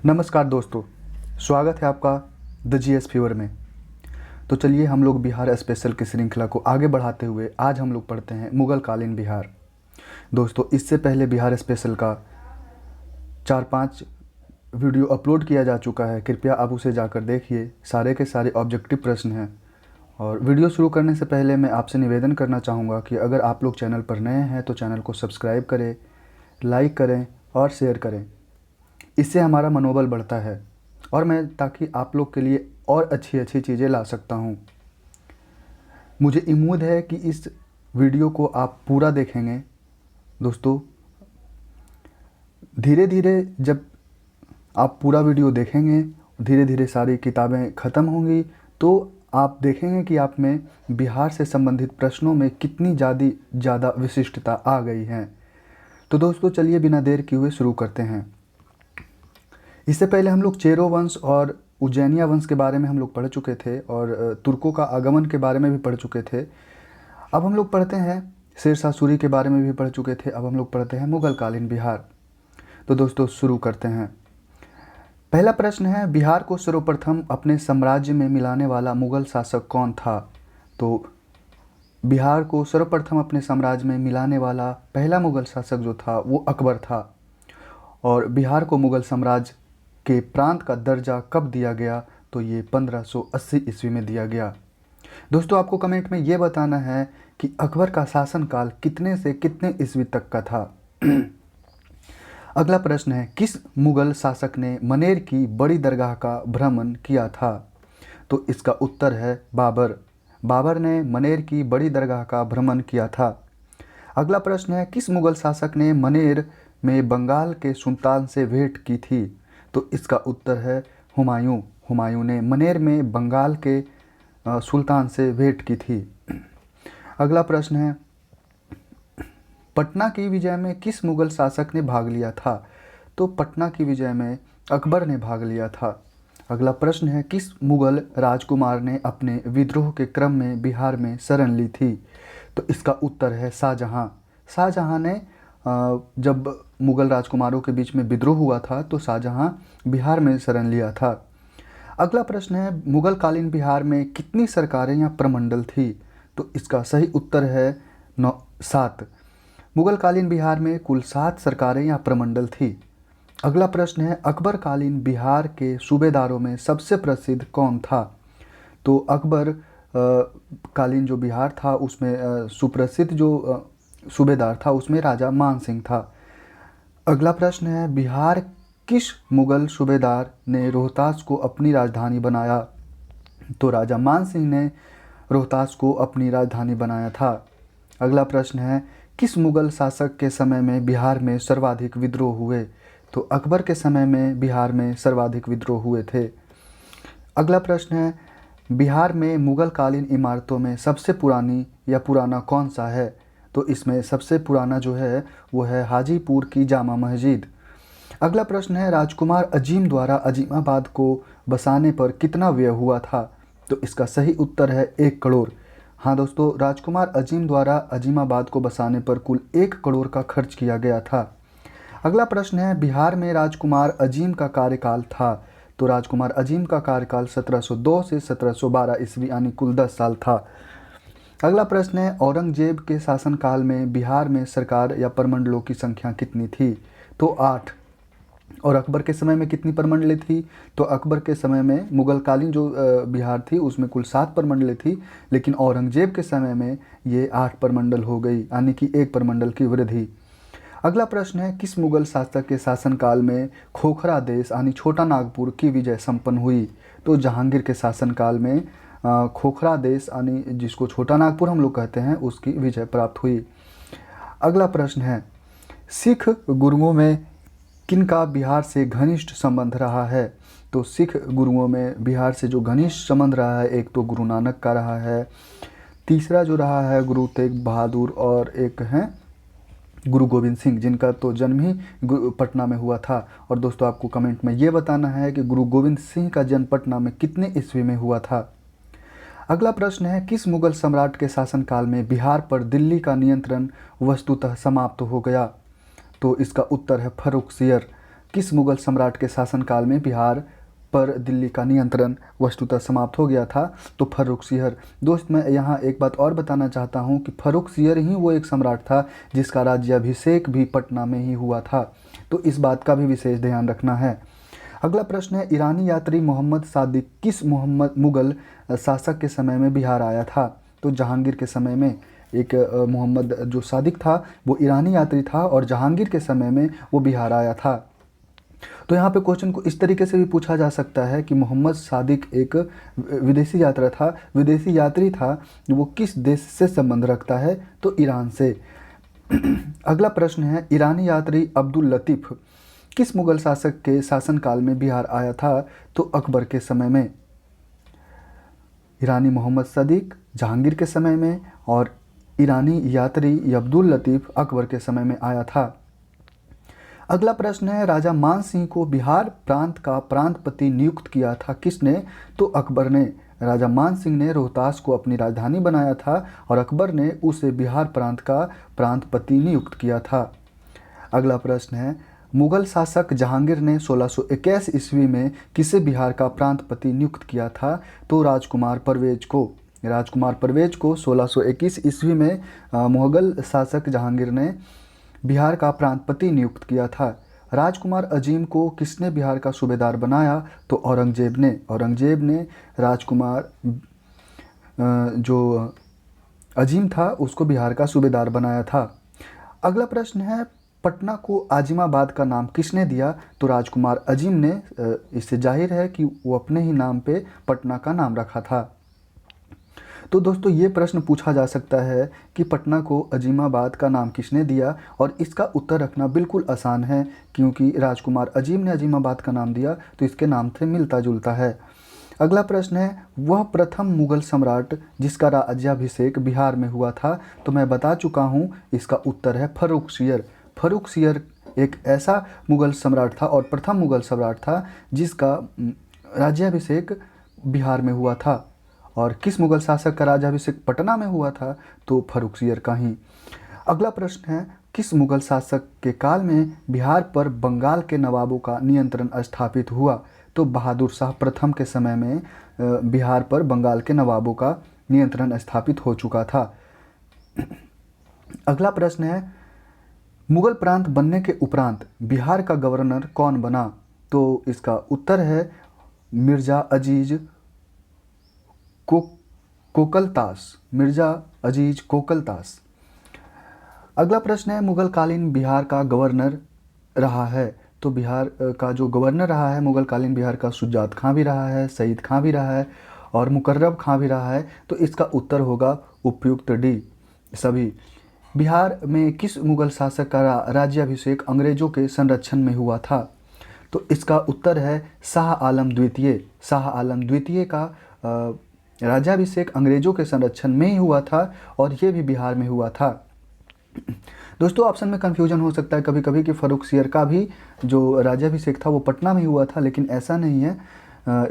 नमस्कार दोस्तों, स्वागत है आपका द जीएस फीवर में। तो चलिए हम लोग बिहार स्पेशल की श्रृंखला को आगे बढ़ाते हुए आज हम लोग पढ़ते हैं मुगल कालीन बिहार। दोस्तों, इससे पहले बिहार स्पेशल का 4-5 वीडियो अपलोड किया जा चुका है, कृपया आप उसे जाकर देखिए। सारे के सारे ऑब्जेक्टिव प्रश्न हैं। और वीडियो शुरू करने से पहले मैं आपसे निवेदन करना चाहूँगा कि अगर आप लोग चैनल पर नए हैं तो चैनल को सब्सक्राइब करें, लाइक करें और शेयर करें। इससे हमारा मनोबल बढ़ता है और मैं ताकि आप लोग के लिए और अच्छी अच्छी चीज़ें ला सकता हूँ। मुझे उम्मीद है कि इस वीडियो को आप पूरा देखेंगे। दोस्तों, धीरे धीरे जब आप पूरा वीडियो देखेंगे, धीरे धीरे सारी किताबें ख़त्म होंगी तो आप देखेंगे कि आप में बिहार से संबंधित प्रश्नों में कितनी ज़्यादा विशिष्टता आ गई है। तो दोस्तों, चलिए बिना देर किए हुए शुरू करते हैं। इससे पहले हम लोग चेरो वंश और उज्जैनिया वंश के बारे में हम लोग पढ़ चुके थे और तुर्कों का आगमन के बारे में भी पढ़ चुके थे। अब हम लोग पढ़ते हैं शेरशाह सूरी के बारे में भी पढ़ चुके थे। अब हम लोग पढ़ते हैं मुगल कालीन बिहार। तो दोस्तों, शुरू करते हैं। पहला प्रश्न है, बिहार को सर्वप्रथम अपने साम्राज्य में मिलाने वाला मुगल शासक कौन था? तो बिहार को सर्वप्रथम अपने साम्राज्य में मिलाने वाला पहला मुगल शासक जो था वो अकबर था। और बिहार को मुगल साम्राज्य के प्रांत का दर्जा कब दिया गया? तो ये 1580 ईस्वी में दिया गया। दोस्तों, आपको कमेंट में ये बताना है कि अकबर का शासनकाल कितने से कितने ईस्वी तक का था। अगला प्रश्न है, किस मुगल शासक ने मनेर की बड़ी दरगाह का भ्रमण किया था? तो इसका उत्तर है बाबर। बाबर ने मनेर की बड़ी दरगाह का भ्रमण किया था। अगला प्रश्न है, किस मुगल शासक ने मनेर में बंगाल के सुल्तान से भेंट की थी? तो इसका उत्तर है हुमायूं। हुमायूं ने मनेर में बंगाल के सुल्तान से भेंट की थी। अगला प्रश्न है, पटना की विजय में किस मुगल शासक ने भाग लिया था? तो पटना की विजय में अकबर ने भाग लिया था। अगला प्रश्न है, किस मुगल राजकुमार ने अपने विद्रोह के क्रम में बिहार में शरण ली थी? तो इसका उत्तर है शाहजहां। शाहजहां ने जब मुगल राजकुमारों के बीच में विद्रोह हुआ था तो शाहजहां बिहार में शरण लिया था। अगला प्रश्न है, मुगल कालीन बिहार में कितनी सरकारें या प्रमंडल थी? तो इसका सही उत्तर है 7। मुगल कालीन बिहार में कुल 7 सरकारें या प्रमंडल थी। अगला प्रश्न है, अकबर कालीन बिहार के सूबेदारों में सबसे प्रसिद्ध कौन था? तो अकबर कालीन जो बिहार था उसमें सुप्रसिद्ध जो सूबेदार था उसमें राजा मान सिंह था। अगला प्रश्न है, बिहार किस मुगल सूबेदार ने रोहतास को अपनी राजधानी बनाया? तो राजा मान सिंह ने रोहतास को अपनी राजधानी बनाया था। अगला प्रश्न है, किस मुगल शासक के समय में बिहार में सर्वाधिक विद्रोह हुए? तो अकबर के समय में बिहार में सर्वाधिक विद्रोह हुए थे। अगला प्रश्न है, बिहार में मुगल कालीन इमारतों में सबसे पुरानी या पुराना कौन सा है? तो इसमें सबसे पुराना जो है वो है हाजीपुर की जामा मस्जिद। अगला प्रश्न है, राजकुमार अजीम द्वारा अजीमाबाद को बसाने पर कितना व्यय हुआ था? तो इसका सही उत्तर है 1 करोड़। हाँ दोस्तों, राजकुमार अजीम द्वारा अजीमाबाद को बसाने पर कुल 1 करोड़ का खर्च किया गया था। अगला प्रश्न है, बिहार में राजकुमार अजीम का कार्यकाल था? तो राजकुमार अजीम का कार्यकाल 1702 से 1712 ईस्वी यानी कुल 10 साल था। अगला प्रश्न है, औरंगजेब के शासनकाल में बिहार में सरकार या प्रमंडलों की संख्या कितनी थी? तो 8। और अकबर के समय में कितनी प्रमंडलें थी? तो अकबर के समय में मुगलकालीन जो बिहार थी उसमें कुल 7 प्रमंडलें थी, लेकिन औरंगजेब के समय में ये 8 प्रमंडल हो गई, यानी कि 1 प्रमंडल की वृद्धि। अगला प्रश्न है, किस मुगल शासक के शासनकाल में खोखरा देश यानी छोटा नागपुर की विजय संपन्न हुई? तो जहांगीर के शासनकाल में खोखरा देश यानी जिसको छोटा नागपुर हम लोग कहते हैं उसकी विजय प्राप्त हुई। अगला प्रश्न है, सिख गुरुओं में किनका बिहार से घनिष्ठ संबंध रहा है? तो सिख गुरुओं में बिहार से जो घनिष्ठ संबंध रहा है, एक तो गुरु नानक का रहा है, तीसरा जो रहा है गुरु तेग बहादुर, और एक हैं गुरु गोविंद सिंह, जिनका तो जन्म ही पटना में हुआ था। और दोस्तों, आपको कमेंट में ये बताना है कि गुरु गोविंद सिंह का जन्म पटना में कितने ईस्वी में हुआ था। अगला प्रश्न है, किस मुगल सम्राट के शासनकाल में बिहार पर दिल्ली का नियंत्रण वस्तुतः समाप्त हो गया? तो इसका उत्तर है फर्रुखसियर। किस मुगल सम्राट के शासनकाल में बिहार पर दिल्ली का नियंत्रण वस्तुतः समाप्त हो गया था? तो फर्रुखसिहर। दोस्त, मैं यहाँ एक बात और बताना चाहता हूँ कि फर्रुखसिहर ही वो एक सम्राट था जिसका राज्याभिषेक भी पटना में ही हुआ था, तो इस बात का भी विशेष ध्यान रखना है। अगला प्रश्न है, ईरानी यात्री मोहम्मद सादिक किस मुगल शासक के समय में बिहार आया था? तो जहांगीर के समय में। एक मोहम्मद जो सादिक था वो ईरानी यात्री था और जहांगीर के समय में वो बिहार आया था। तो यहाँ पे क्वेश्चन को इस तरीके से भी पूछा जा सकता है कि मोहम्मद सादिक एक विदेशी यात्री था, वो किस देश से संबंध रखता है? तो ईरान से। अगला प्रश्न है, ईरानी यात्री अब्दुल लतीफ़ किस मुगल शासक के शासनकाल में बिहार आया था? तो अकबर के समय में। ईरानी मोहम्मद सादिक जहांगीर के समय में और ईरानी यात्री अब्दुल लतीफ़ अकबर के समय में आया था। अगला प्रश्न है, राजा मान सिंह को बिहार प्रांत का प्रांतपति नियुक्त किया था किसने? तो अकबर ने। राजा मान सिंह ने रोहतास को अपनी राजधानी बनाया था और अकबर ने उसे बिहार प्रांत का प्रांतपति नियुक्त किया था। अगला प्रश्न है, मुगल शासक जहांगीर ने 1621 ईस्वी में किसे बिहार का प्रांतपति नियुक्त किया था? तो राजकुमार परवेज को। राजकुमार परवेज को 1621 ईस्वी में मुगल शासक जहांगीर ने बिहार का प्रांतपति नियुक्त किया था। राजकुमार अजीम को किसने बिहार का सूबेदार बनाया? तो औरंगजेब ने। औरंगजेब ने राजकुमार जो अजीम था उसको बिहार का सूबेदार बनाया था। अगला प्रश्न है, पटना को आजिमाबाद का नाम किसने दिया? तो राजकुमार अजीम ने। इससे जाहिर है कि वो अपने ही नाम पे पटना का नाम रखा था। तो दोस्तों, ये प्रश्न पूछा जा सकता है कि पटना को अजीमाबाद का नाम किसने दिया, और इसका उत्तर रखना बिल्कुल आसान है क्योंकि राजकुमार अजीम ने अजीमाबाद का नाम दिया, तो इसके नाम से मिलता जुलता है। अगला प्रश्न है, वह प्रथम मुगल सम्राट जिसका राज्याभिषेक बिहार में हुआ था? तो मैं बता चुका हूँ, इसका उत्तर है फर्रुखसिहर। फर्रुखसिहर एक ऐसा मुगल सम्राट था और प्रथम मुगल सम्राट था जिसका राज्याभिषेक बिहार में हुआ था। और किस मुगल शासक का राज्याभिषेक पटना में हुआ था? तो फर्रुखसिहर का ही। अगला प्रश्न है, किस मुगल शासक के काल में बिहार पर बंगाल के नवाबों का नियंत्रण स्थापित हुआ? तो बहादुर शाह प्रथम के समय में बिहार पर बंगाल के नवाबों का नियंत्रण स्थापित हो चुका था। अगला प्रश्न है, मुगल प्रांत बनने के उपरांत बिहार का गवर्नर कौन बना? तो इसका उत्तर है मिर्जा अजीज कोकलतास। मिर्जा अजीज कोकलतास। अगला प्रश्न है, मुगलकालीन बिहार का गवर्नर रहा है? तो बिहार का जो गवर्नर रहा है मुगलकालीन बिहार का, सुजात खां भी रहा है, सईद खां भी रहा है और मुकर्रब खां भी रहा है। तो इसका उत्तर होगा उपयुक्त डी सभी। बिहार में किस मुगल शासक का राज्याभिषेक अंग्रेजों के संरक्षण में हुआ था? तो इसका उत्तर है शाह आलम द्वितीय। शाह आलम द्वितीय का राज्याभिषेक अंग्रेजों के संरक्षण में ही हुआ था और ये भी बिहार में हुआ था। दोस्तों, ऑप्शन में कन्फ्यूजन हो सकता है कभी कभी कि फर्रुखसिहर का भी जो राज्याभिषेक था वो पटना में ही हुआ था, लेकिन ऐसा नहीं है।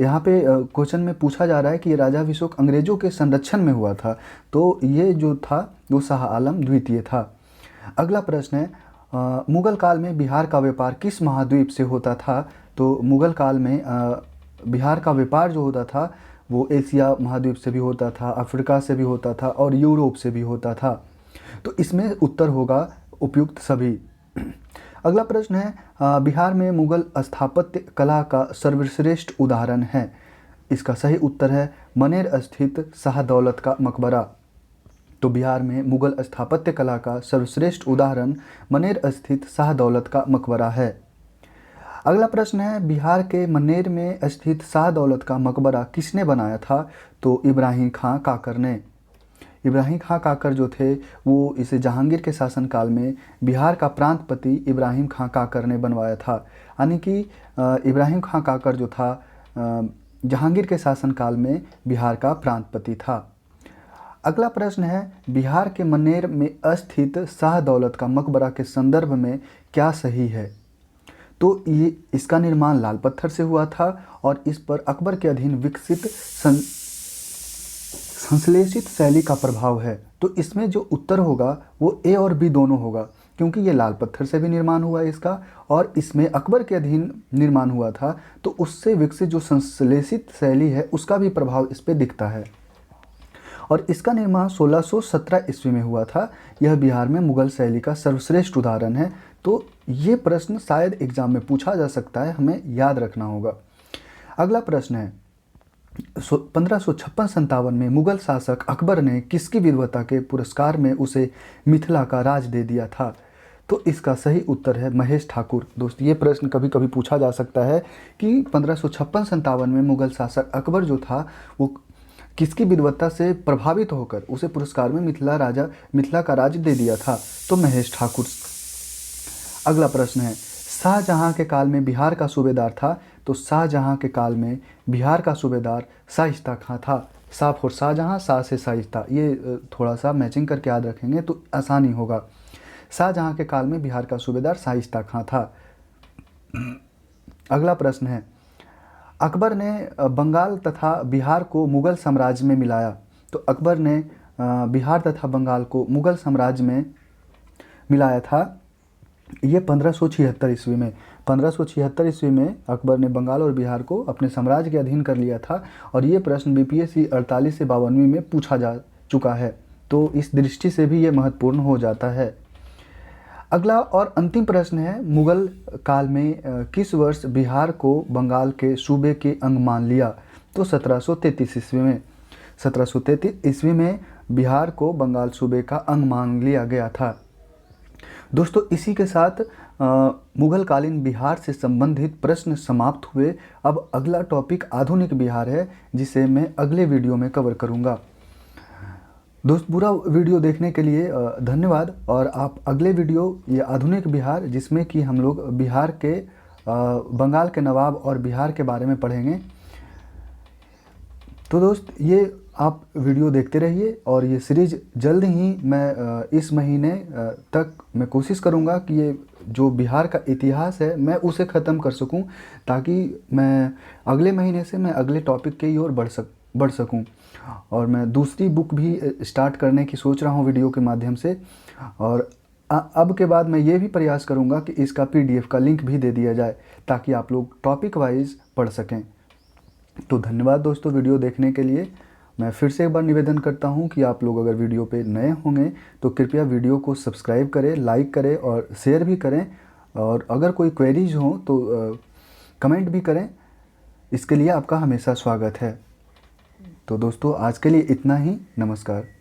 यहाँ पे क्वेश्चन में पूछा जा रहा है कि ये राज्याभिषेक अंग्रेजों के संरक्षण में हुआ था, तो ये जो था वो शाह आलम द्वितीय था। अगला प्रश्न है, मुगल काल में बिहार का व्यापार किस महाद्वीप से होता था? तो मुगल काल में बिहार का व्यापार जो होता था वो एशिया महाद्वीप से भी होता था, अफ्रीका से भी होता था और यूरोप से भी होता था। तो इसमें उत्तर होगा उपयुक्त सभी। अगला प्रश्न है, बिहार में मुगल स्थापत्य कला का सर्वश्रेष्ठ उदाहरण है? इसका सही उत्तर है मनेर स्थित शाह दौलत का मकबरा। तो बिहार में मुगल स्थापत्य कला का सर्वश्रेष्ठ उदाहरण मनेर स्थित शाह दौलत का मकबरा है। अगला प्रश्न है, बिहार के मनेर में स्थित शाह दौलत का मकबरा किसने बनाया था? तो इब्राहिम खां काकर ने। इब्राहिम खां काकर जो थे वो इसे जहांगीर के शासनकाल में बिहार का प्रांतपति इब्राहिम खां काकर ने बनवाया था। यानी कि इब्राहिम खां काकर जो था जहांगीर के शासनकाल में बिहार का प्रांतपति था। अगला प्रश्न है, बिहार के मनेर में स्थित शाह दौलत का मकबरा के संदर्भ में क्या सही है? तो ये इसका निर्माण लाल पत्थर से हुआ था और इस पर अकबर के अधीन विकसित संश्लेषित शैली का प्रभाव है। तो इसमें जो उत्तर होगा वो ए और बी दोनों होगा। क्योंकि ये लाल पत्थर से भी निर्माण हुआ है इसका, और इसमें अकबर के अधीन निर्माण हुआ था, तो उससे विकसित जो संश्लेषित शैली है उसका भी प्रभाव इस पर दिखता है। और इसका निर्माण 1617 ईस्वी में हुआ था। यह बिहार में मुगल शैली का सर्वश्रेष्ठ उदाहरण है। तो ये प्रश्न शायद एग्जाम में पूछा जा सकता है, हमें याद रखना होगा। अगला प्रश्न है 1556-57 में मुगल शासक अकबर ने किसकी विद्वता के पुरस्कार में उसे मिथिला का राज दे दिया था? तो इसका सही उत्तर है महेश ठाकुर। दोस्त ये प्रश्न कभी कभी पूछा जा सकता है कि 1556-57 में मुगल शासक अकबर जो था वो किसकी विद्वता से प्रभावित होकर उसे पुरस्कार में मिथिला का राज दे दिया था? तो महेश ठाकुर। अगला प्रश्न है शाहजहां के काल में बिहार का सूबेदार था? तो शाहजहां के काल में बिहार का सूबेदार शाइस्ता खां था। शाह फॉर शाहजहां, शाह से शाइस्ता, ये थोड़ा सा मैचिंग करके याद रखेंगे तो आसानी होगा। शाहजहां के काल में बिहार का सूबेदार शाइस्ता खां था। अगला प्रश्न है अकबर ने बंगाल तथा बिहार को मुगल साम्राज्य में मिलाया। तो अकबर ने बिहार तथा बंगाल को मुगल साम्राज्य में मिलाया था ये 1576 ईस्वी में। 1576 ईस्वी में अकबर ने बंगाल और बिहार को अपने साम्राज्य के अधीन कर लिया था, और ये प्रश्न बीपीएससी 48 से 52वीं में पूछा जा चुका है, तो इस दृष्टि से भी ये महत्वपूर्ण हो जाता है। अगला और अंतिम प्रश्न है मुगल काल में किस वर्ष बिहार को बंगाल के सूबे के अंग मान लिया? तो 1733 ईस्वी में। 1733 ईस्वी में बिहार को बंगाल सूबे का अंग मान लिया गया था। दोस्तों इसी के साथ मुगल कालीन बिहार से संबंधित प्रश्न समाप्त हुए। अब अगला टॉपिक आधुनिक बिहार है, जिसे मैं अगले वीडियो में कवर करूंगा। दोस्त पूरा वीडियो देखने के लिए धन्यवाद। और आप अगले वीडियो ये आधुनिक बिहार, जिसमें कि हम लोग बिहार के बंगाल के नवाब और बिहार के बारे में पढ़ेंगे। तो दोस्त ये आप वीडियो देखते रहिए, और ये सीरीज़ जल्द ही मैं इस महीने तक मैं कोशिश करूँगा कि ये जो बिहार का इतिहास है मैं उसे ख़त्म कर सकूँ, ताकि मैं अगले महीने से मैं अगले टॉपिक की ओर बढ़ सकूँ। और मैं दूसरी बुक भी स्टार्ट करने की सोच रहा हूँ वीडियो के माध्यम से। और अब के बाद मैं ये भी प्रयास करूँगा कि इसका PDF का लिंक भी दे दिया जाए, ताकि आप लोग टॉपिक वाइज पढ़ सकें। तो धन्यवाद दोस्तों वीडियो देखने के लिए। मैं फिर से एक बार निवेदन करता हूं कि आप लोग अगर वीडियो पे नए होंगे तो कृपया वीडियो को सब्सक्राइब करें, लाइक करें और शेयर भी करें। और अगर कोई क्वेरीज हो तो कमेंट भी करें, इसके लिए आपका हमेशा स्वागत है। तो दोस्तों आज के लिए इतना ही। नमस्कार।